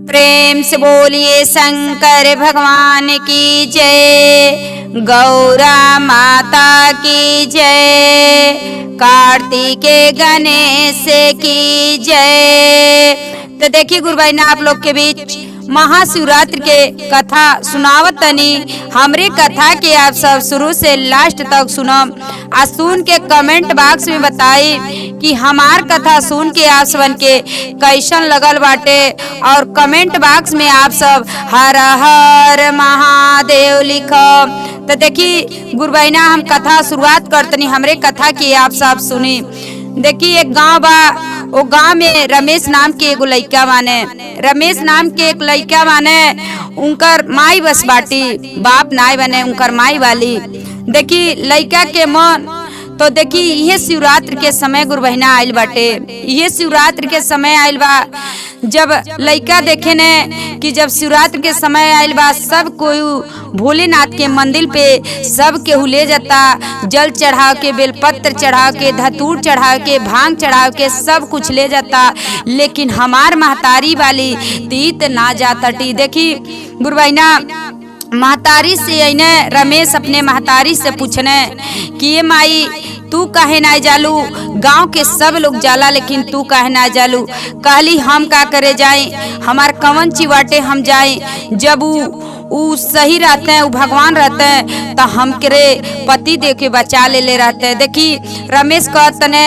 प्रेम से बोलिए शंकर भगवान की जय, गौरा माता की जय, कार्तिकेय गणेश की जय। तो देखिए गुरु भाई ना आप लोग के बीच महाशिवरात्रि के कथा सुनावत तनी। हमरे कथा के आप सब शुरू से लास्ट तक सुनम आ सुन के कमेंट बॉक्स में बताई कि हमार कथा सुन के आप सबन के कैसन लगल बाटे, और कमेंट बॉक्स में आप सब हर हर महादेव लिखम। तो देखी गुरु भाई ना हम कथा शुरुआत करतनी, हमरे कथा की आप सब सुनी। देखी एक गांव बा, वो गांव में रमेश नाम के एगो लड़का माने, रमेश नाम के एक लड़का माने, उनकर माई बस बाटी, बाप नाई बने, उनकर माई वाली। देखी लड़का के मन तो देखी ये शिवरात्रि के समय गुरु बहिना आयल बाटे, ये शिवरात्रि के समय आयल बा। जब लड़का देखे ने कि जब शिवरात्रि के समय आयल बा, सब कोई भोलेनाथ के मंदिर पे सब केहू ले जाता, जल चढ़ाव के, बेलपत्र चढ़ाव के, धतूर चढ़ाव के, भांग चढ़ाव के, सब कुछ ले जाता। लेकिन हमार महतारी वाली तीत ना जाता टी। देखी गुरु बहिना महतारी से अने रमेश अपने महतारी से पूछने कि ये माई तू काहे ना जालू, गांव के सब लोग जाला लेकिन तू काहे ना जालू। कहली हम का करे जाए, हमार कवन चिवाटे हम जाए, जब उ सही रहते हैं, उ भगवान रहते हैं तो हम करे पति दे के बचा ले रहते हैं। देखी रमेश कहतने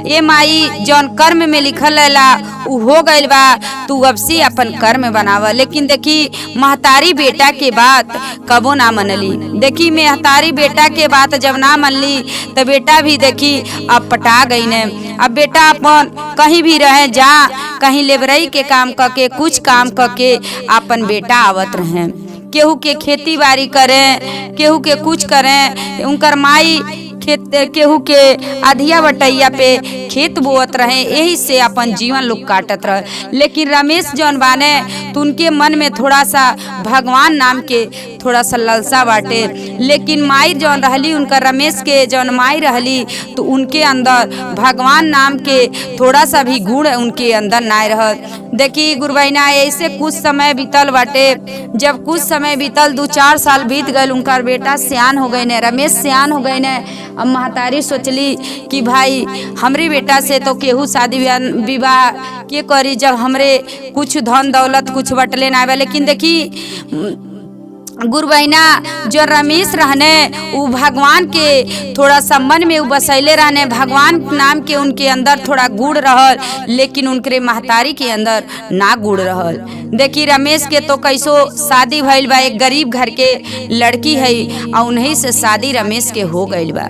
ए माई जौन कर्म में लिखल रहेला उ हो गइल बा, तू अब से अपन कर्म बनावा। लेकिन देखी महतारी बेटा के बात कबो ना मनली। देखी महतारी बेटा के बात जब ना मनली तो बेटा भी देखी अब पटा गई ने। अब बेटा अपन कहीं भी रहे, जा कहीं लेबरई के काम करके, कुछ काम करके अपन बेटा आवत रहे, केहू के खेती बाड़ी करें, केहू के कुछ करें, उनकर माई खेत, केहू के अधिया बटैया पे खेत बोवत रहे, यही से अपन जीवन लोग काटत रहे। लेकिन रमेश जौन बाने तो उनके मन में थोड़ा सा भगवान नाम के थोड़ा सा ललसा बाटे। लेकिन माई जौन रहली, उनका रमेश के जौन माई रहली तो उनके अंदर भगवान नाम के थोड़ा सा भी गुण उनके अंदर ना रह। देखी गुरु बहिना ऐसे कुछ समय बीतल बाटे। जब कुछ समय बीतल, 2-4 साल बीत गए, उनका बेटा सियान हो गए ने, रमेश सियान हो गए ने। अब महतारी सोचली कि भाई हमरे बेटा से तो केहू शादी विवाह के करी, जब हमरे कुछ धन दौलत कुछ बटले ना। लेकिन देखी गुरु बहिना जो रमेश रहने वो भगवान के थोड़ा सा मन में बसैले रहने, भगवान नाम के उनके अंदर थोड़ा गुड़ रहल, लेकिन उनके महतारी के अंदर ना गुड़ रहल। देखी रमेश के तो कैसो शादी भइल बा, एक गरीब घर के लड़की है और उन्हीं से शादी रमेश के हो गइल बा।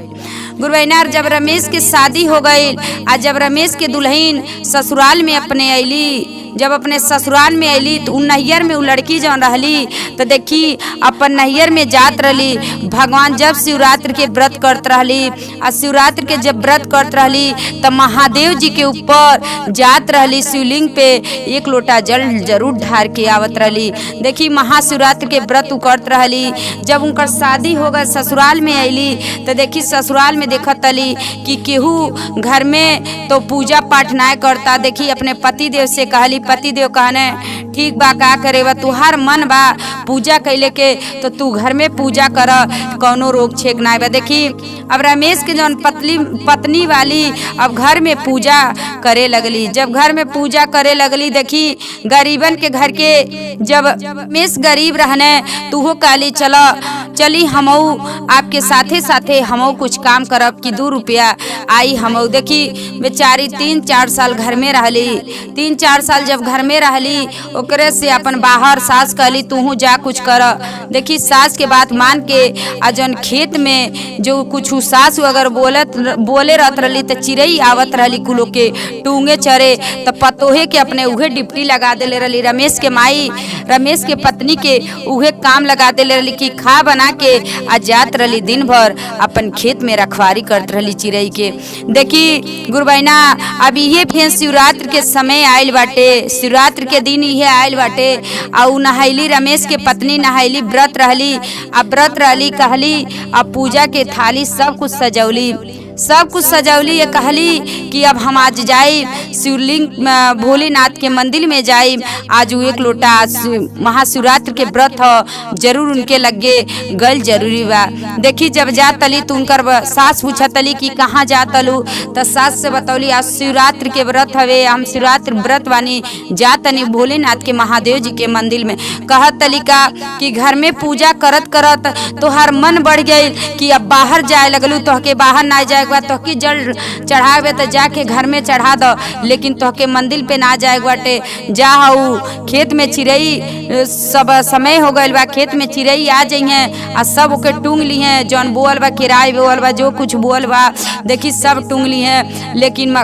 गुरु बहिना जब रमेश के शादी हो गई, आज जब रमेश के दुल्हन ससुराल में अपने अली, जब अपने ससुराल में अली तो उन नैहर में वो लड़की जौन रहली तो देखी अपन नैहर में जात रहली। भगवान जब शिवरात्रि के व्रत करत रहली, और शिवरात्रि के जब व्रत करत रहली तो महादेव जी के ऊपर जात रहली, शिवलिंग पे 1 लोटा जल जरूर ढार के आवत रहली। देखी महाशिवरात्रि के व्रत करत रहली। जब उनकर शादी हो गए, ससुराल में अली तो देखी ससुराल में देखत अली कि केहू घर में तो पूजा पाठ ना करता। देखी अपने पति देव से कहली, पति देव कहने ठीक बा, का करे बा, तुहार मन बा पूजा कैले के तो तू घर में पूजा कर, कौनो रोक छेक ना बा। देखी अब रमेश के जौन पत्नी वाली अब घर में पूजा करे लगली। जब घर में पूजा करे लगली, देखी गरीबन के घर के जब रमेश गरीब रहने तो वो कहली चली हमऊ आपके साथे साथे हमऊ कुछ काम करब कि 2 रुपया आई हमऊ। देखी बेचारी 3-4 साल घर में रहली, 3-4 साल जब घर में रहली ओकरे से अपन बाहर सास कहली तू जा कुछ कर। देखी सास के बात मान के जौन खेत में जो कुछ सास अगर बोले रहत रही तो चिड़ई आवत रहली कुलो के टूंगे चरे, तो पतोहे के अपने उहे डिप्टी लगा देले रही। रमेश के माई रमेश के पत्नी के उहे काम लगा देले रही कि खा बना के जात रही, दिन भर अपन खेत में रखवारी करत रही चिड़ई के। देखी गुरु बहिना अब ये फिर शिवरात्रि के समय आयल बाटे, शिवरात्रि के दिन ये आयल बाटे। और नहैली रमेश के पत्नी नहैली, व्रत रहली, अब व्रत रहली कहली अब पूजा के थाली सब कुछ सजौली। सब कुछ सजौली। ये कहली कि अब हम आज जाई शिवलिंग भोलेनाथ के मंदिर में जाई। आज वो 1 लोटा महाशिवरात्रि के व्रत हो, जरूर उनके लगे गल जरूरी बा। देखी जब जा तली तो उनकर सास पूछा तली कि कहाँ जा तलू, तो सास से बतौली आज शिवरात्रि के व्रत हवे, हम शिवरात्रि व्रत बानी, जा तनी भोलेनाथ के महादेव जी के मंदिर में। कहत तलिका कि घर में पूजा करत करत तोहार मन बढ़ गई कि अब बाहर जाए लगलू, तोहके बाहर ना जाए के बाद तोहके जल चढ़ावे तो जाके घर में चढ़ा दो, लेकिन तोहके मंदिर पे ना जाए बाटे। जा खेत में चिड़ई सब समय हो गइल बा, खेत में चिड़ई आ जाइए आ सब ओके टूंग ली हैं, जौन बोअल बा किराए बोअल बा जो कुछ बोअल बा देखी सब टूंग ली हैं। लेकिन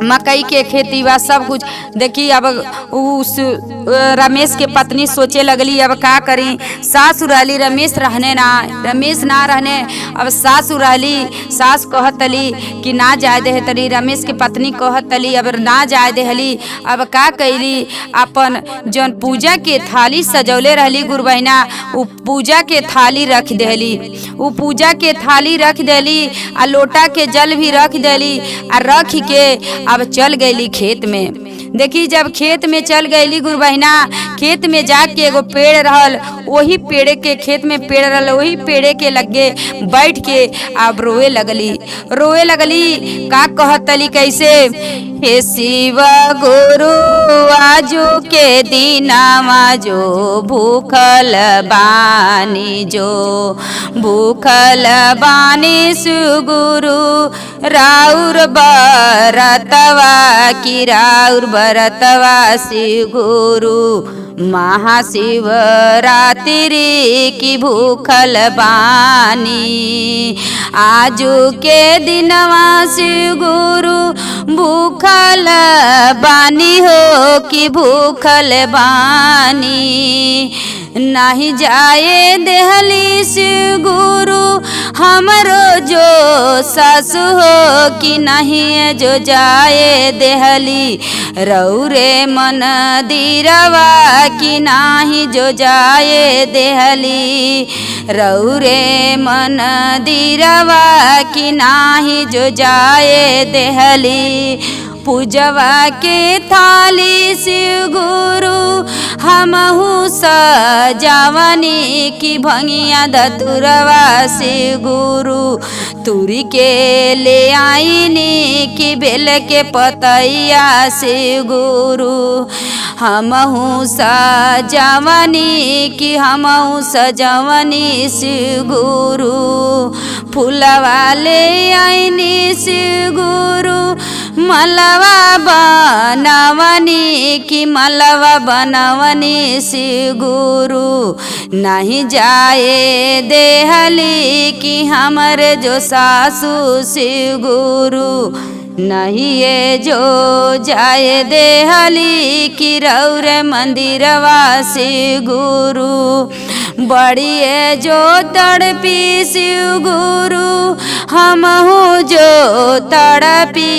मकई के खेती बा सब कुछ। देखी अब उस रमेश के पत्नी सोचे लगली अब का करी, सास रहली रमेश ना रहने, अब सास रहली, सास कहतली कि ना जाए दे तली, रमेश के पत्नी कहतली अब ना जाए देहली। अब का कैली, अपन जौन पूजा के थाली सजौले रहली गुरबहिना, उ पूजा के थाली रख देली, उ पूजा के थाली रख देली आ लोटा के जल भी रख देली आ रख के अब चल गईली खेत में। देखी जब खेत में चल गईली गुरबहिना, खेत में जाके एगो पेड़ रहल, वही पेड़ के खेत में पेड़ रहल, वही पेड़े के लगे बैठ के अब रोए लगली। का कहतली कैसे, हे शिव गुरु आजू के दिनामा जो भूखल बानी सुगुरु राउर बरतवा की राउर बरतवा शिवगुरु महाशिवरात्रि की भूखल बानी। आजू के दिनवा शिवगुरु भूखल बानी हो कि भूखल बानी। नहीं जाए देहली शिवगुरु हमरो जो सासु हो कि नहीं जो जाए देहली रौरे मन दीरवा कि नाही जो जाए देहली रौरे मन दीरवा कि नाही जो जाए देहली। पूजवा के थाली शिवगुरु हमहु सजावनी की भंगिया धतुरवा शिवगुरु तुरी के ले आईनी की बेल के पतैया शिवगुरु हमहु सजावनी की हमहु सजावनी शिवगुरु फूलवा ले आईनी शिवगुरु मलवा बनवनी की मलवा बनवनी शिवगुरु नहीं जाए देहली की हमरे जो सासु शिवगुरु नहीं ये जो जाए देहली की रौरे मंदिरवा शिवगुरु बड़िए जो तड़पी शिवगुरु हमहु जो तड़पी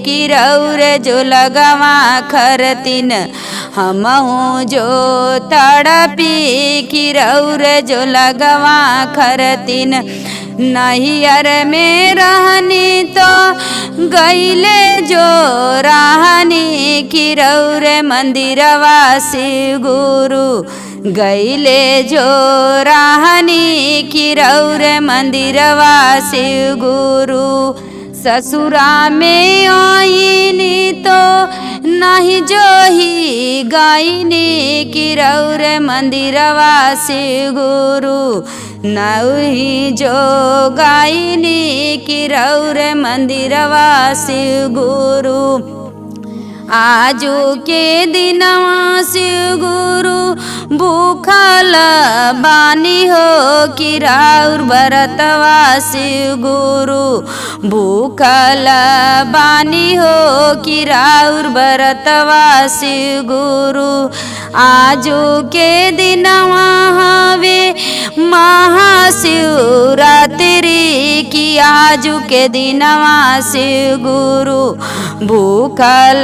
की रौरे जो लगवा खरतिन हमहु जो तड़पी की रौरे जो लगवा खरतिन। नैहर में रहनी तो गईले जो रहनी की रौरे मंदिरवा शिवगुरु गईले जो रहनी की रौरे मंदिरवा शिवगुरु। ससुरा में आईनी तो नहीं जो ही गायनी की रौरे मंदिरवा शिवगुरु नहीं जो गायनी की रौरे मंदिरवा शिवगुरु। आजू के दिनवा शिवगुरु भूखल बानी हो कि राउर बरतवा शिवगुरु भूखल बानी हो कि राउर बरतवा शिवगुरु। आजू के दिनवा हवे महाशिवरात्रि की आजू के दिनवा शिवगुरु भूखल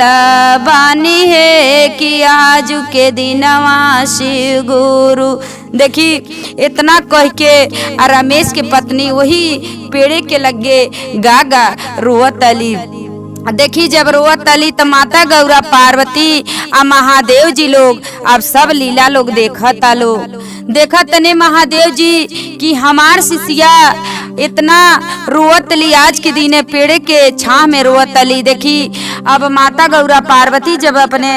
बानी है कि आजू के दिनवा शिवगुरु। देखी इतना कह के रमेश के पत्नी वही पेड़े के लगे गागा रोवत अली। देखी जब रोवत अली तो माता गौरा पार्वती आ महादेव जी लोग अब सब लीला लोग देखत ने महादेव जी कि हमार शिष्या इतना रोवत ली आज के दिन पेड़ के छाह में रोवत ली। देखी अब माता गौरा पार्वती जब अपने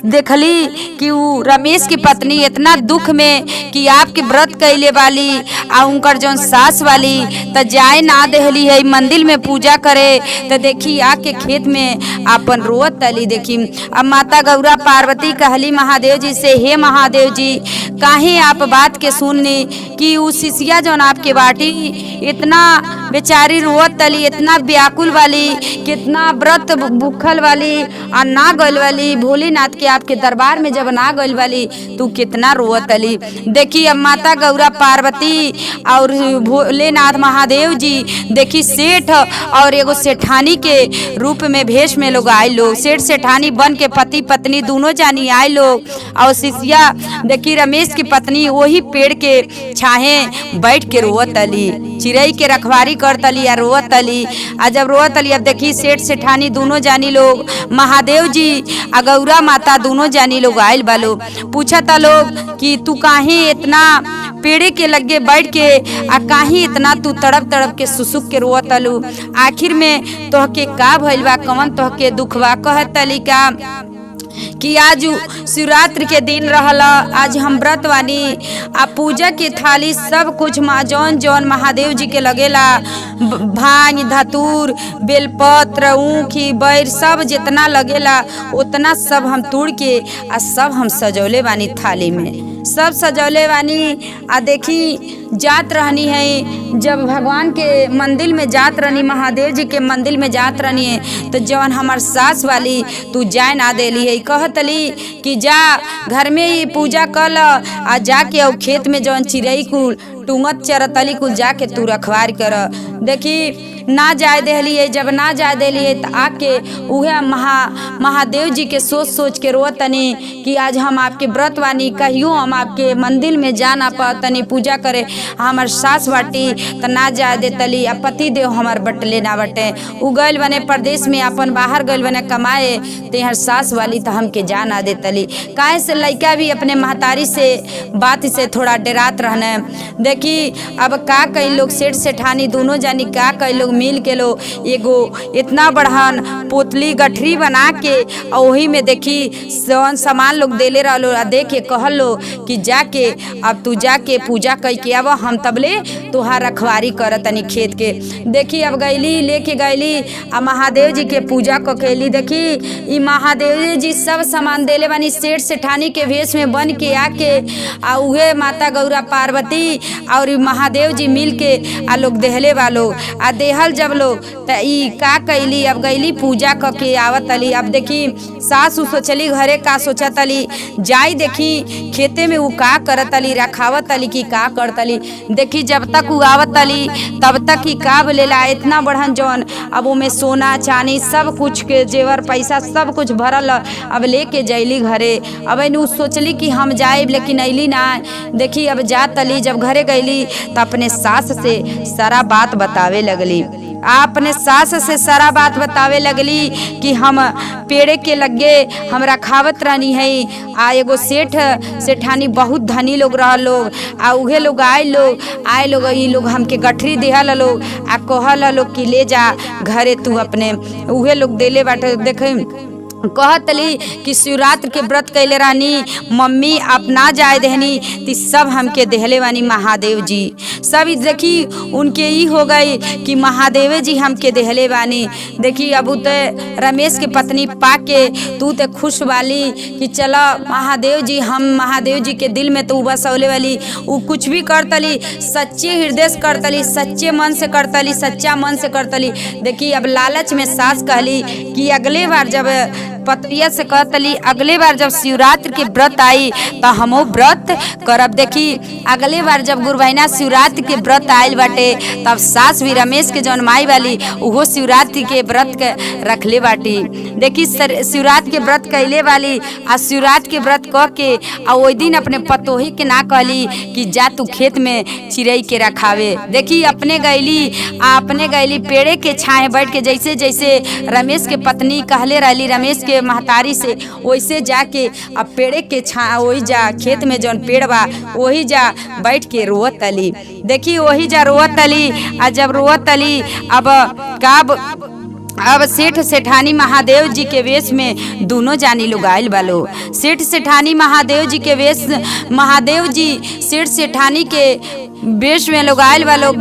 देखली कि वो रमेश की पत्नी इतना दुख में कि आपके व्रत कैले वाली आ उनकर जौन सास वाली तो जाए ना देहली है मंदिर में पूजा करे तो देखी आके खेत में अपन रोवत तली। देखी अब माता गौरा पार्वती कहली महादेव जी से, हे महादेव जी काहे आप बात के सुननी कि उस शिष्या जौन आपके बाटी इतना बेचारी रोवत तली, इतना व्याकुल वाली, कितना व्रत भूखल वाली आ ना गल वाली भोलेनाथ के आपके दरबार में जब ना गल वाली तू कितना रोवत अली। देखी अब माता गौरा पार्वती और भोलेनाथ महादेव जी देखी सेठ और एगो सेठानी के रूप में भेष में लोग आए लोग, सेठ सेठानी बन के पति पत्नी दोनों जानी आए लोग। और शिष्या देखी रमेश की पत्नी वही पेड़ के छाहे बैठ के रोवत अली, चिड़ई के रखवारी करत अली या रोवत अली। आ जब रोवत अली अब देखी सेठ सेठानी दोनों जानी लोग, महादेव जी आ गौरा माता दोनों जानी लोग आयल बालो। पूछता लोग कि तू काहे इतना पेड़े के लगे बैठ के आ काहे इतना तू तड़प तड़प के सुसुक के रोवत अलू, आखिर में तोहके का भइल बा, कवन तोहके दुख बा। कहत अली का कि आज शिवरात्रि के दिन रहला, आज हम व्रत वानी आ पूजा की थाली सब कुछ जौन जौन महादेव जी के लगेला भांग धतूर बेलपत्र ऊखी बैर सब जितना लगेला उतना सब हम तोड़ के आ सब हम सजौले बानी थाली में, सब सजौले बानी। आ देखी जात रहनी है जब भगवान के मंदिर में जात रहनी, महादेव जी के मंदिर में जात रहनी है तो जवन हमार सास वाली तू जाए ना देली है, कहतली कि जा घर में ही पूजा कर आ जाके और खेत में जवन चिड़ई कुल टूंगत चरतली कुल जाके तू रखवार कर। देखी ना जाए देली है, जब ना जाए देली है तो आके उहे महादेव जी के सोच सोच के रोतनी कि आज हम आपके व्रत वानी, कहियो हम आपके मंदिर में जा ना पातनी पूजा करे, हमार सास बाटी तो ना जाए देतली, आ पति देव हमार बटले ना बटे, उ गइल बने प्रदेश में अपन बाहर गइल बने कमाए तो यहाँ सास वाली तो हमके जा ना देतली। काहे से लड़का भी अपने महतारी से बात से थोड़ा डरात रहने। देखी अब का कई लोग सेठ सेठानी दोनों जानी का कई लोग मिल के लो एगो इतना बढ़ान पोतली गठरी बना के और वही में देखी सामान लोग देले रहलो आ दे के कहलो कि जाके अब तू जाके पूजा कई के अब हम तबले तुहार रखवारी करतनी खेत के। देखी अब गईली लेके गईली आ महादेव जी के पूजा क कैली। देखी ई महादेव जी सब सामान देले बानी सेठ सेठानी के भेष में बन के आके आ उहे माता गौरा पार्वती और महादेव जी मिल के आ लोग देहले वालो आ देहल जब लोग त ई का कैली अब गईली पूजा क के आवत अली। अब देखी सास सोचली घरे का सोचत अली जाई देखी खेते में उ का करत अली रखावत अली कि का करत अली। देखी जब तक उ आवत अली तब तक ही का बोलेला इतना बढ़न जौन अब उमें सोना चांदी सब कुछ के जेवर पैसा सब कुछ भरल अब लेके जैली घरे। अब उ सोचली कि हम जाए लेकिन अली ना। देखी अब जात अली जब घरे गईली तो अपने सास से सारा बात बतावे लगली, अपने सास से सारा बात बतावे लगली कि हम पेड़े के लगे हम रखावत रहनी है आ एगो सेठ सेठानी बहुत धनी लोग रह लोग आ उहे लोग आए लोग ई लोग हमके गठरी देहल लोग आ कहल लोग कि ले जा घरे तू अपने उहे लोग देले बाटे। देखे कहतली कि शिवरात्रि के व्रत कैले रहनी मम्मी अपना जाए देहनी ती सब हमके देहले वानी महादेव जी सब। देखी उनके ही हो गई कि महादेव जी हमके देहले वानी। देखी अब तो रमेश के पत्नी पाके तू तो खुश वाली कि चलो महादेव जी हम महादेव जी के दिल में तो बसौले वाली वो कुछ भी करतली सच्चे हृदय से करतली, सच्चे मन से करतली, सच्चा मन से करतली। देखी अब लालच में सास कहली कि अगले बार जब पतैया से कहतली अगले बार जब शिवरात्रि के व्रत आई तो हमहू व्रत करब। देखी अगले बार जब गुरु बहिना शिवरात्रि के व्रत आयल बाटे तब सास भी रमेश के जौन माई वाली उहो शिवरात्रि के व्रत के रखले बाटी। देखी शिवरात्रि के व्रत कैले वाली आ शिवरात्रि के व्रत कह के आ ओई दिन अपने पतोही के ना कहली कि जा तू खेत में चिड़ई के रखावे। देखी अपने गईली पेड़े के छाए बैठ के जैसे जैसे रमेश के पत्नी कहले रहली रमेश के महतारी से वैसे जाके अब पेड़े के छा वही जा खेत में जौन पेड़ बा वही जा बैठ के रोवत अली। देखी वही जा रोवत अली आ जब रोवत अली अब सेठ सेठानी महादेव जी के वेश में दोनों जानी लोग आयल बालो। सेठ सेठानी महादेव जी के वेश महादेव जी सेठ सेठानी के वेश में लोग आयल वालो।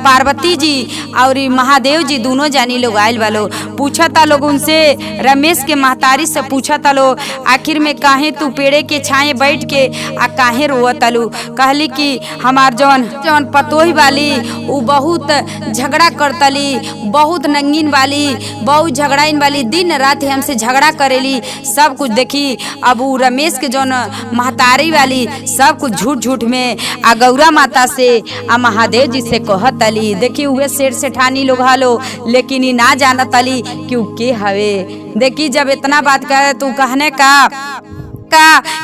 पार्वती जी और महादेव जी दोनों जानी लोग आयल वालो। पूछा था लोग उनसे रमेश के महतारी से पूछा था लो आखिर में काहे तू पेड़े के छाए बैठ के आ काहे रोवत अलू। कहली कि हमार जौन पतोही वाली उ बहुत झगड़ा करतली, बहुत नंगीन वाली, बहुत झगड़ाइन वाली, दिन रात हमसे झगड़ा करेली सब कुछ। देखी अब उ रमेश के जौन महतारी वाली सब कुछ झूठ झूठ में आ गौरा माता से आ महादेव जी से कहत अली। देखी उहे सेठ सेठानी लोग हलो लेकिन ई ना जानत अली कि उ के हवे। देखी जब इतना बात कहे तू कहने का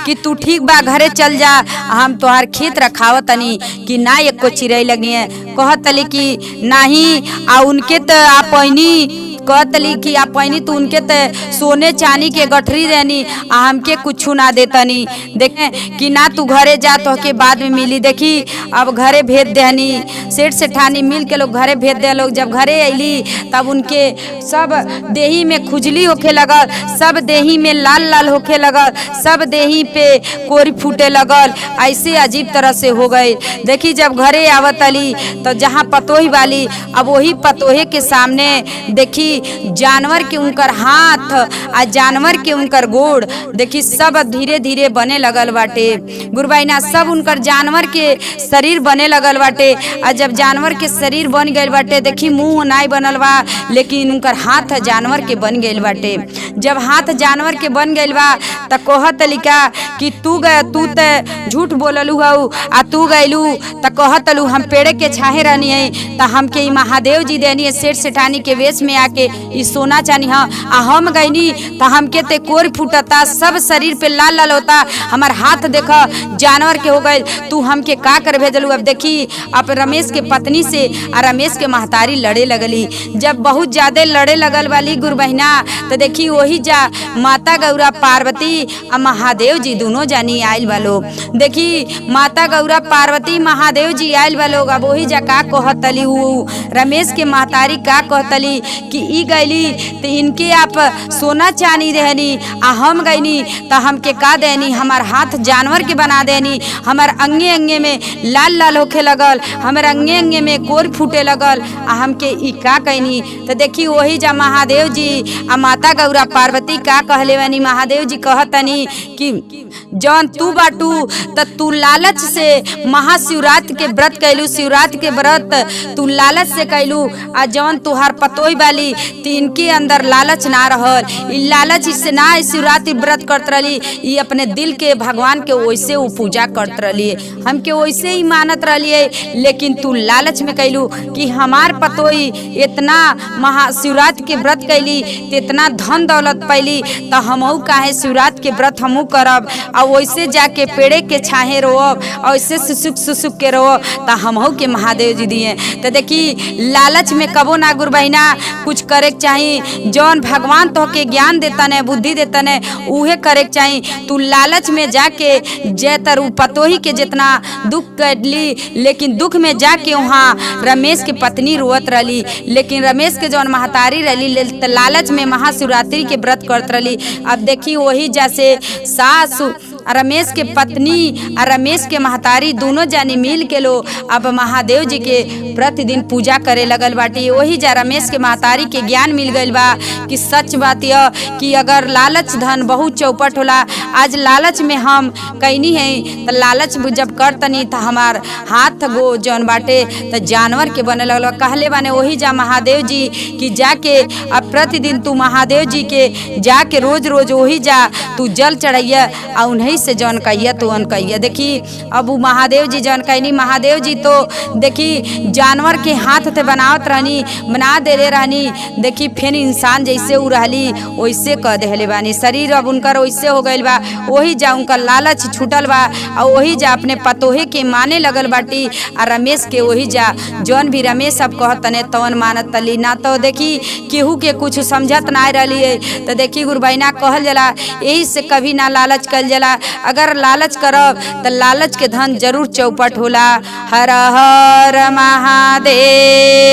कि तू ठीक बा घरे चल जा हम तोहार खेत रखावत तनी कि ना एको चिड़ई लगी है। कहत अली कि नहीं आ उनके तो आपनी कहतली कि आप पैनी तो उनके ते सोने चांदी के गठरी देनी आ हमके कुछ ना देतनी। देखे कि ना तू घरे जा तो के बाद में मिली। देखी अब घरे भेज देनी सेठ सेठानी मिल के लोग घरे भेज दे। लोग जब घरे अली तब उनके सब देही में खुजली होखे लगल, सब देही में लाल लाल होखे लगल, सब देही पे कोरी फूटे लगल, ऐसे अजीब तरह से हो गए। देखी जब घरे आवत अली तो जहाँ पतोही वाली अब वही पतोहे के सामने देखी जानवर के उनकर हाथ आ जानवर के उनकर गोड़ देखी सब धीरे धीरे बने लगल बाटे। गुरबाइना सब उनकर जानवर के शरीर बने लगल बाटे। आ जब जानवर के शरीर बन गइल बाटे देखी मुंह नाई बनल बा लेकिन उनकर हाथ जानवर के बन गइल बाटे। जब हाथ जानवर के बन गइल बा त कहत लिका कि तू त झूठ बोललू हऊ आ तू गइलू त कहतलू हम पेड़े के छाहे रहनी है त हमके ई महादेव जी देनी है सेठ सेठानी के वेश में आके ई सोना चानी हाँ आ हम गईनी तो हमके ते कोर फूटता, सब शरीर पे लाल लाल होता, हमार हाथ देखा जानवर के हो गए, तू हमके का कर भेजलू। अब देखी अब रमेश के पत्नी से आ रमेश के महतारी लड़े लगली। जब बहुत ज्यादा लड़े लगल वाली गुरु बहिना तो देखी वही जा माता गौरा पार्वती आ महादेव जी दोनों जानी आयल वालो। देखी माता गौरा पार्वती महादेव जी आयल वालो। अब वही जा का कहतली रमेश के महतारी का कहतली कि ई गईली तो इनके आप सोना चानी देनी आ हम गईनी तो हमके का देनी, हमार हाथ जानवर के बना देनी, हमार अंगे अंगे में लाल लाल होखे लगल, हमार अंगे अंगे में कोर फूटे लगल आ हमके ई का कहनी। तो देखी वही जा महादेव जी आ माता गौरा पार्वती का कहले वानी। महादेव जी कहतनी कि जौन तू बाटू त तू लालच से महाशिवरात्रि के व्रत कैलू, शिवरात्रि के व्रत तू लालच से कैलू आ जौन तुहार पतोई वाली इनके अंदर लालच ना रहल, ई लालच इससे ना शिवरात्रि व्रत करत रही, ई अपने दिल के भगवान के वैसे वो पूजा करत रही, हमके वैसे ही मानत रही। लेकिन तू लालच में कैलू कि हमार पतोई इतना महाशिवरात्रि के व्रत कैली तो इतना धन दौलत पैली तो हमहू काहे शिवरात्रि के व्रत हमहू करब और वैसे जाके पेड़े के छाहे रोब और वैसे सुसुक सुसुक के रोब तो हमहू के महादेव जी दिए। तो देखी लालच में कबो ना गुरु बहिना कुछ करे चाहिए, जौन भगवान तो के ज्ञान देता ने बुद्धि देता ने उहे करे चाहिए। तू लालच में जाके जेतर पतोही के जितना दुख कटली लेकिन दुख में जाके वहाँ रमेश के पत्नी रोवत रही, लेकिन रमेश के जौन महतारी रही लालच में महाशिवरात्रि के व्रत करत रही। अब देखी वही जैसे सास रमेश के पत्नी और रमेश के महतारी दोनों जानी मिल के लो अब महादेव जी के प्रतिदिन पूजा करे लगल बाटी। वही जा रमेश के महतारी के ज्ञान मिल गइल बा कि सच बात यह कि अगर लालच धन बहुत चौपट होला। आज लालच में हम कैनी है तो लालच जब करतनी तो हमार हाथ गो जौन बाटे तो जानवर के बने लगल। कहले बाने वही जा महादेव जी कि जाके अब प्रतिदिन तू महादेव जी के जाके रोज रोज वही जा तू जल चढ़ैया और उन्हीं से जौन कहिया तो उन कहिया। देखी अब महादेव जी जौन कहनी महादेव जी तो देखी जानवर के हाथ थे बनावत रहनी बना देले रहनी। देखी फिर इंसान जैसे उ रहली वैसे कह देले बानी शरीर अब उनकर वैसे हो गइल बा। वही जा उनका लालच छूटल बा और वही जा अपने पतोहे के माने लगल बाटी। और रमेश के वही जा जौन भी रमेश अब कहतने तवन मानत तली ना। तो देखी केहू के कुछ समझत ना रही है तो देखी गुरुबैना कहल जला यही से कभी ना लालच कल जला। अगर लालच करब तो लालच के धन जरूर चौपट होला। हर हर महादेव।